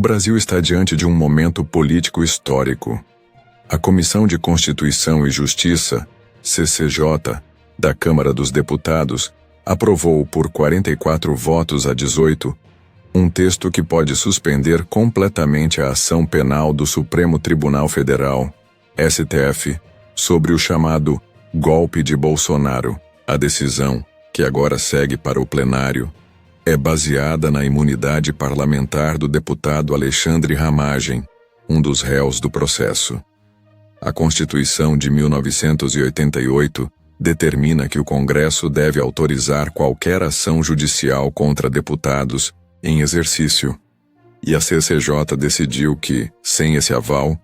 Brasil está diante de um momento político histórico. A Comissão de Constituição e Justiça, CCJ, da Câmara dos Deputados, aprovou por 44 votos a 18, um texto que pode suspender completamente a ação penal do Supremo Tribunal Federal, STF, sobre o chamado golpe de Bolsonaro. A decisão, que agora segue para o plenário, é baseada na imunidade parlamentar do deputado Alexandre Ramagem, um dos réus do processo. A Constituição de 1988 determina que o Congresso deve autorizar qualquer ação judicial contra deputados em exercício, e a CCJ decidiu que, sem esse aval,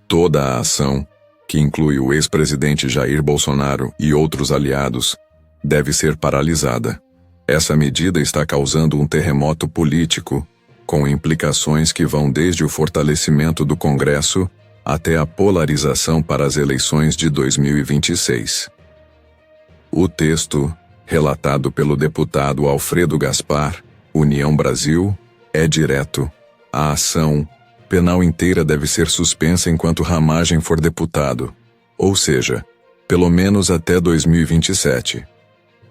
toda a ação, que inclui o ex-presidente Jair Bolsonaro e outros aliados, deve ser paralisada. Essa medida está causando um terremoto político, com implicações que vão desde o fortalecimento do Congresso até a polarização para as eleições de 2026. O texto, relatado pelo deputado Alfredo Gaspar, União Brasil, é direto. A ação penal inteira deve ser suspensa enquanto Ramagem for deputado, ou seja, pelo menos até 2027.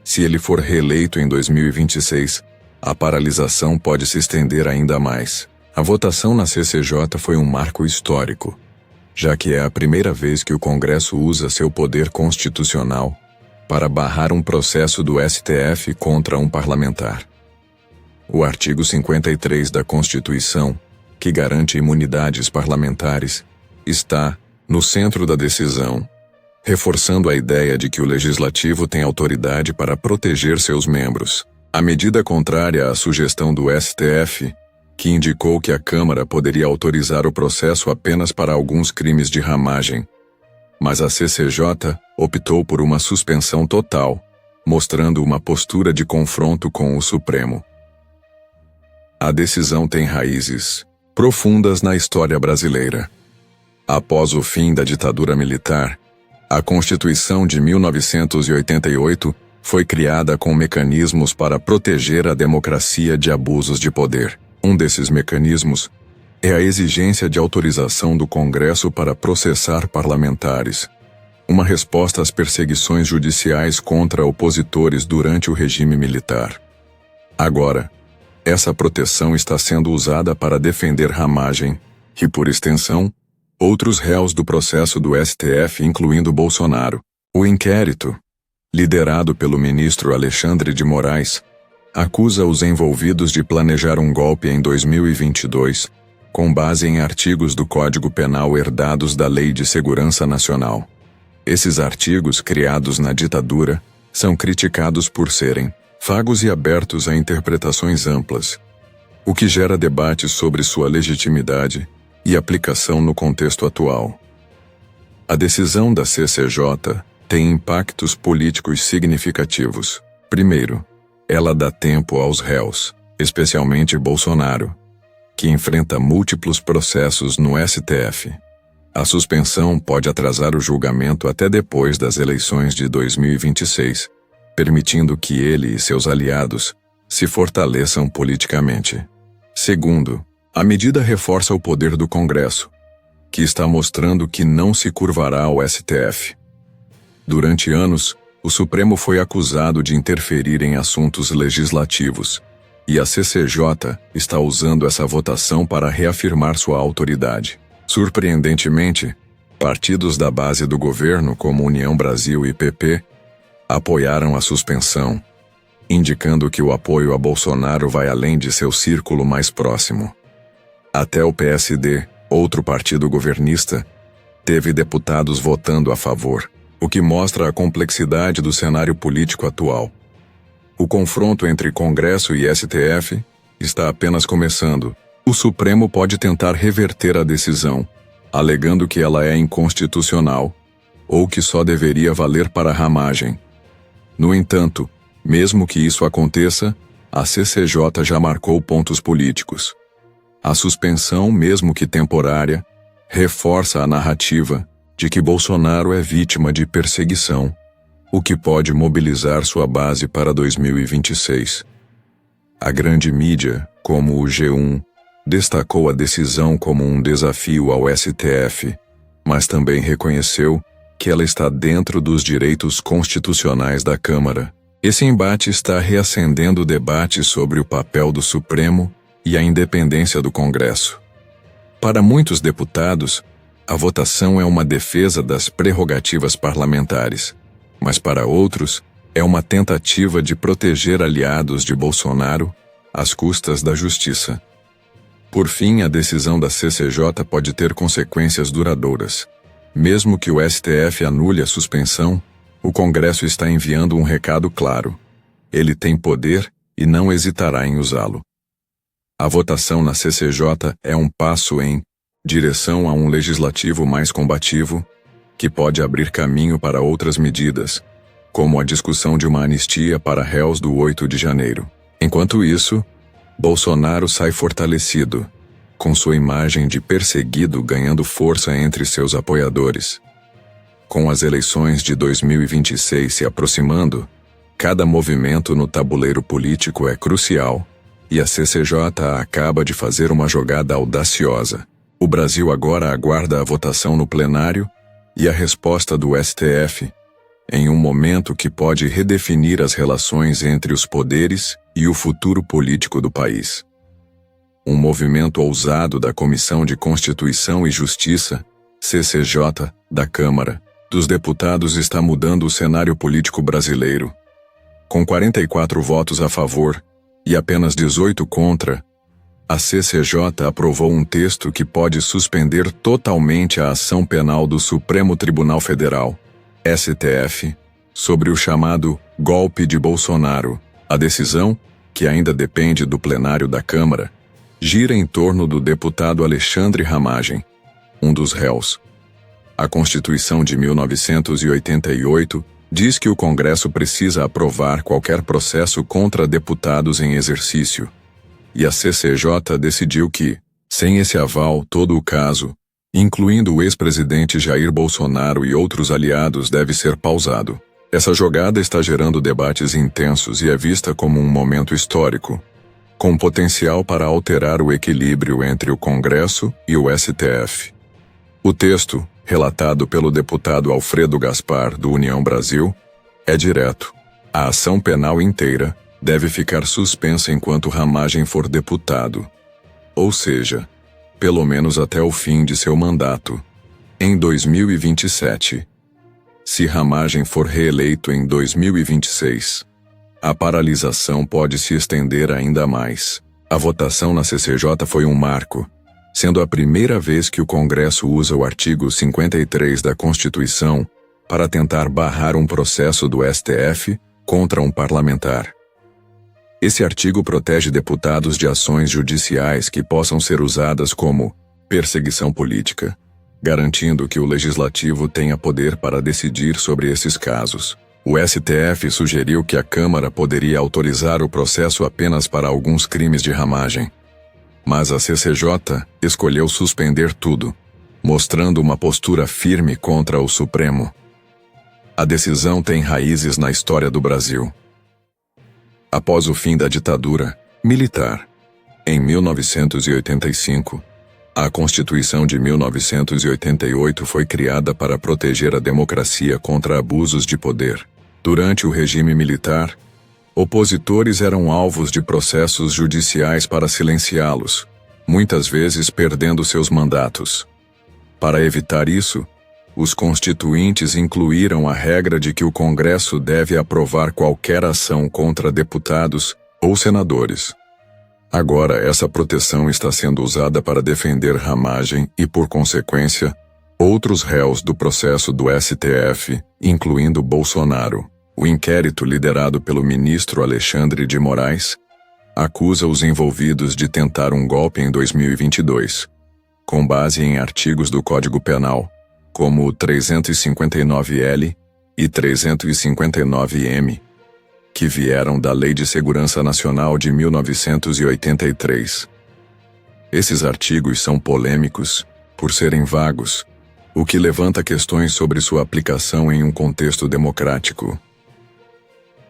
Se ele for reeleito em 2026, a paralisação pode se estender ainda mais. A votação na CCJ foi um marco histórico, já que é a primeira vez que o Congresso usa seu poder constitucional para barrar um processo do STF contra um parlamentar. O artigo 53 da Constituição, que garante imunidades parlamentares, está no centro da decisão, reforçando a ideia de que o Legislativo tem autoridade para proteger seus membros. A medida contrária à sugestão do STF, que indicou que a Câmara poderia autorizar o processo apenas para alguns crimes de Ramagem, mas a CCJ optou por uma suspensão total, mostrando uma postura de confronto com o Supremo. A decisão tem raízes profundas na história brasileira. Após o fim da ditadura militar, a Constituição de 1988 foi criada com mecanismos para proteger a democracia de abusos de poder. Um desses mecanismos é a exigência de autorização do Congresso para processar parlamentares, uma resposta às perseguições judiciais contra opositores durante o regime militar. Agora, essa proteção está sendo usada para defender Ramagem e, por extensão, outros réus do processo do STF, incluindo Bolsonaro. O inquérito, liderado pelo ministro Alexandre de Moraes, acusa os envolvidos de planejar um golpe em 2022, com base em artigos do Código Penal herdados da Lei de Segurança Nacional. Esses artigos, criados na ditadura, são criticados por serem vagos e abertos a interpretações amplas, o que gera debates sobre sua legitimidade e aplicação no contexto atual. A decisão da CCJ tem impactos políticos significativos. Primeiro, ela dá tempo aos réus, especialmente Bolsonaro, que enfrenta múltiplos processos no STF. A suspensão pode atrasar o julgamento até depois das eleições de 2026, permitindo que ele e seus aliados se fortaleçam politicamente. Segundo, a medida reforça o poder do Congresso, que está mostrando que não se curvará ao STF. Durante anos, o Supremo foi acusado de interferir em assuntos legislativos, e a CCJ está usando essa votação para reafirmar sua autoridade. Surpreendentemente, partidos da base do governo, como União Brasil e PP, apoiaram a suspensão, indicando que o apoio a Bolsonaro vai além de seu círculo mais próximo. Até o PSD, outro partido governista, teve deputados votando a favor, o que mostra a complexidade do cenário político atual. O confronto entre Congresso e STF está apenas começando. O Supremo pode tentar reverter a decisão, alegando que ela é inconstitucional, ou que só deveria valer para Ramagem. No entanto, mesmo que isso aconteça, a CCJ já marcou pontos políticos. A suspensão, mesmo que temporária, reforça a narrativa de que Bolsonaro é vítima de perseguição, o que pode mobilizar sua base para 2026. A grande mídia, como o G1, destacou a decisão como um desafio ao STF, mas também reconheceu que ela está dentro dos direitos constitucionais da Câmara. Esse embate está reacendendo o debate sobre o papel do Supremo e a independência do Congresso. Para muitos deputados, a votação é uma defesa das prerrogativas parlamentares, mas para outros, é uma tentativa de proteger aliados de Bolsonaro às custas da justiça. Por fim, a decisão da CCJ pode ter consequências duradouras. Mesmo que o STF anule a suspensão, o Congresso está enviando um recado claro. Ele tem poder e não hesitará em usá-lo. A votação na CCJ é um passo em direção a um legislativo mais combativo, que pode abrir caminho para outras medidas, como a discussão de uma anistia para réus do 8 de janeiro. Enquanto isso, Bolsonaro sai fortalecido, com sua imagem de perseguido ganhando força entre seus apoiadores. Com as eleições de 2026 se aproximando, cada movimento no tabuleiro político é crucial, e a CCJ acaba de fazer uma jogada audaciosa. O Brasil agora aguarda a votação no plenário e a resposta do STF, em um momento que pode redefinir as relações entre os poderes e o futuro político do país. Um movimento ousado da Comissão de Constituição e Justiça, CCJ, da Câmara dos Deputados está mudando o cenário político brasileiro. Com 44 votos a favor e apenas 18 contra, a CCJ aprovou um texto que pode suspender totalmente a ação penal do Supremo Tribunal Federal, STF, sobre o chamado golpe de Bolsonaro. A decisão, que ainda depende do plenário da Câmara, gira em torno do deputado Alexandre Ramagem, um dos réus. A Constituição de 1988 diz que o Congresso precisa aprovar qualquer processo contra deputados em exercício. E a CCJ decidiu que, sem esse aval, todo o caso, incluindo o ex-presidente Jair Bolsonaro e outros aliados, deve ser pausado. Essa jogada está gerando debates intensos e é vista como um momento histórico, com potencial para alterar o equilíbrio entre o Congresso e o STF. O texto, relatado pelo deputado Alfredo Gaspar, do União Brasil, é direto. A ação penal inteira deve ficar suspensa enquanto Ramagem for deputado, ou seja, pelo menos até o fim de seu mandato, em 2027. Se Ramagem for reeleito em 2026, a paralisação pode se estender ainda mais. A votação na CCJ foi um marco, sendo a primeira vez que o Congresso usa o artigo 53 da Constituição para tentar barrar um processo do STF contra um parlamentar. Esse artigo protege deputados de ações judiciais que possam ser usadas como perseguição política, garantindo que o Legislativo tenha poder para decidir sobre esses casos. O STF sugeriu que a Câmara poderia autorizar o processo apenas para alguns crimes de Ramagem. Mas a CCJ escolheu suspender tudo, mostrando uma postura firme contra o Supremo. A decisão tem raízes na história do Brasil. Após o fim da ditadura militar, em 1985, a Constituição de 1988 foi criada para proteger a democracia contra abusos de poder. Durante o regime militar, opositores eram alvos de processos judiciais para silenciá-los, muitas vezes perdendo seus mandatos. Para evitar isso, os constituintes incluíram a regra de que o Congresso deve aprovar qualquer ação contra deputados ou senadores. Agora, essa proteção está sendo usada para defender Ramagem e, por consequência, outros réus do processo do STF, incluindo Bolsonaro. O inquérito liderado pelo ministro Alexandre de Moraes acusa os envolvidos de tentar um golpe em 2022, com base em artigos do Código Penal, como o 359-L e 359-M, que vieram da Lei de Segurança Nacional de 1983. Esses artigos são polêmicos por serem vagos, o que levanta questões sobre sua aplicação em um contexto democrático.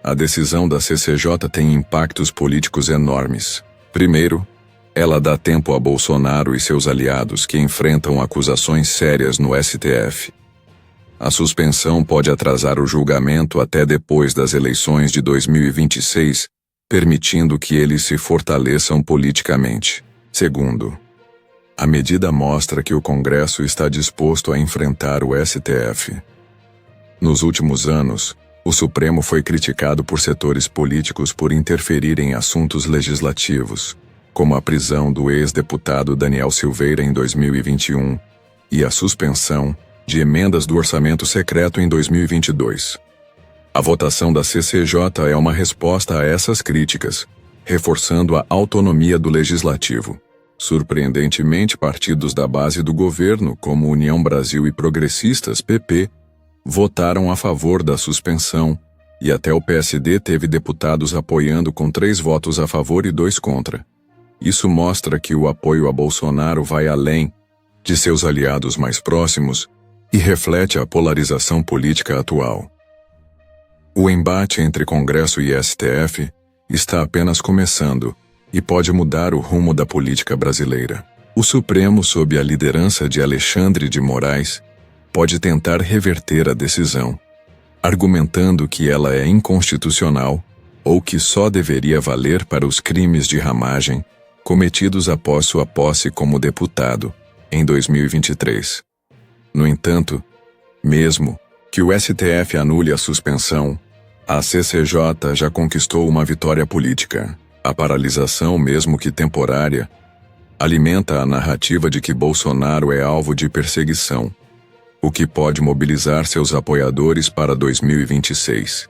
A decisão da CCJ tem impactos políticos enormes. Primeiro, Ela dá tempo a Bolsonaro e seus aliados que enfrentam acusações sérias no STF. A suspensão pode atrasar o julgamento até depois das eleições de 2026, permitindo que eles se fortaleçam politicamente. Segundo, a medida mostra que o Congresso está disposto a enfrentar o STF. Nos últimos anos, o Supremo foi criticado por setores políticos por interferir em assuntos legislativos, como a prisão do ex-deputado Daniel Silveira em 2021 e a suspensão de emendas do orçamento secreto em 2022. A votação da CCJ é uma resposta a essas críticas, reforçando a autonomia do legislativo. Surpreendentemente, partidos da base do governo, como União Brasil e Progressistas (PP), votaram a favor da suspensão, e até o PSD teve deputados apoiando com 3 votos a favor e 2 contra. Isso mostra que o apoio a Bolsonaro vai além de seus aliados mais próximos e reflete a polarização política atual. O embate entre Congresso e STF está apenas começando e pode mudar o rumo da política brasileira. O Supremo, sob a liderança de Alexandre de Moraes, pode tentar reverter a decisão, argumentando que ela é inconstitucional ou que só deveria valer para os crimes de ramagem cometidos após sua posse como deputado, em 2023. No entanto, mesmo que o STF anule a suspensão, a CCJ já conquistou uma vitória política. A paralisação, mesmo que temporária, alimenta a narrativa de que Bolsonaro é alvo de perseguição, o que pode mobilizar seus apoiadores para 2026.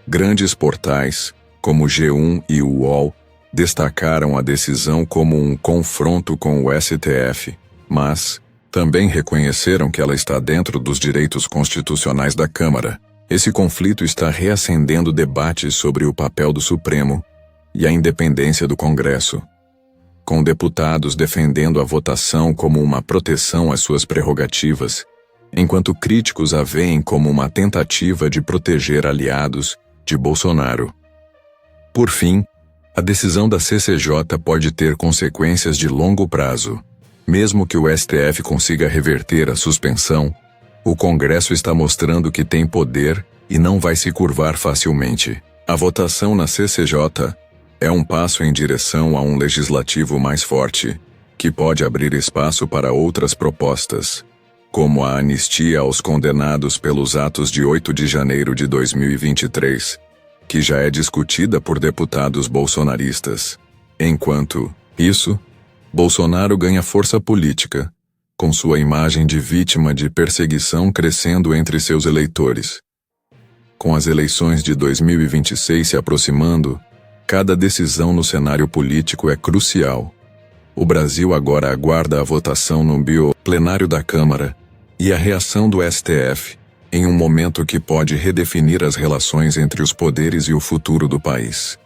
Grandes portais, como o G1 e o UOL, destacaram a decisão como um confronto com o STF, mas também reconheceram que ela está dentro dos direitos constitucionais da Câmara. Esse conflito está reacendendo debates sobre o papel do Supremo e a independência do Congresso, com deputados defendendo a votação como uma proteção às suas prerrogativas, enquanto críticos a veem como uma tentativa de proteger aliados de Bolsonaro. Por fim, a decisão da CCJ pode ter consequências de longo prazo. Mesmo que o STF consiga reverter a suspensão, o Congresso está mostrando que tem poder e não vai se curvar facilmente. A votação na CCJ é um passo em direção a um legislativo mais forte, que pode abrir espaço para outras propostas, como a anistia aos condenados pelos atos de 8 de janeiro de 2023, que já é discutida por deputados bolsonaristas. Enquanto isso, Bolsonaro ganha força política, com sua imagem de vítima de perseguição crescendo entre seus eleitores. Com as eleições de 2026 se aproximando, cada decisão no cenário político é crucial. O Brasil agora aguarda a votação no plenário da Câmara e a reação do STF, em um momento que pode redefinir as relações entre os poderes e o futuro do país.